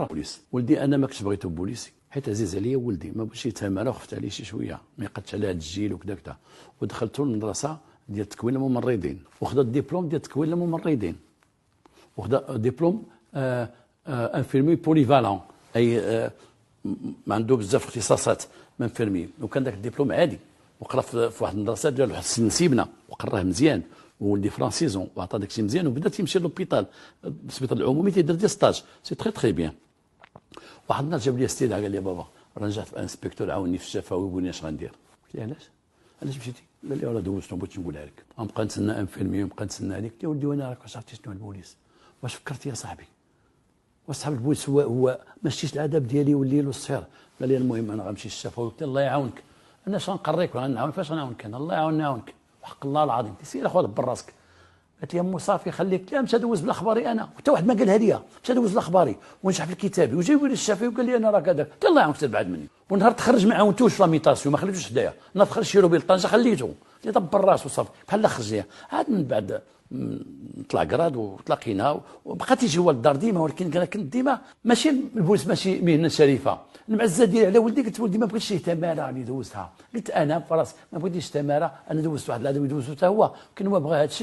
بوليس. ولدي انا ما كنتش بغيتو بوليسي حيت عزيز عليا ولدي، ما بغيتش يتهمل، خفت عليه شي شويه ما يقدش على هذا الجيل وكذا كذا. ودخلتو للمدرسه ديال تكوين الممرضين، وخدا الدبلوم ديال تكوين الممرضين، وخدا دبلوم انفيرمي بوليفالون، اي ما عنده بزاف اختصاصات انفيرمي. وكان ذاك الدبلوم عادي، وقرا في واحد المدرسه ديال واحد السن نسيبنا وقراه مزيان، وولدي فرانسيزون وعطى داكشي مزيان، وبدا تيمشي للوبيتال، السبيطار العمومي تيدير دي ستاج، سي تري تري بيان. واحد النهار جاب لي استدعاء قال لي بابا راه نجحت في انسبكتور، عاوني في الشفاوي وقول اش غندير. قلت له علاش مشيتي؟ قال لي راه دوزت بغيت نقولها لك، غنبقى نتسنى انفيرمي ونبقى نتسنى عليك. قلت له ولدي وانا راك واش عرفتي شنو البوليس؟ واش فكرت يا صاحبي؟ واش صاحب البوليس هو ما شتيش العذاب ديالي والليل والسهر؟ قال لي المهم انا غنمشي للشفاوي. قلت له الله يعاونك، انا اش غنقريك وغنعاونك؟ فاش غنعاونك انا؟ الله يعاوني نعاونك وحق الله العظيم. سير اخويا دبر راسك. قالت لي امو صافي خليك. لا، مشى دوز بالاخباري انا، حتى واحد ما قالها لي، مشى دوز بالاخباري ونجح في الكتابي وجايبوا لي الشافعي وقال لي انا راه كذا. قلت الله يعاونك تبعد مني. ونهار تخرج ما عاونتوش في لاميطاسيون، ما خليتوش حدايا. نهار تخرج شي روبيل طنجه خليته، قلت لي دبر راسو صافي بحال خرج ليا. عاد من بعد طلع كراد وتلاقينا وبقى تيجي هو للدار ديما، ولكن انا كنت ديما ماشي البوليس ماشي مهنه شريفه. المعزه ديالي على ولدي، قلت ولدي ما بغيتش التماره اللي دوزتها، قلت انا فراسي ما بغيتش التماره، انا دوزت واحد العدو دوزته حتى هو، كان هو بغى هذا الشيء.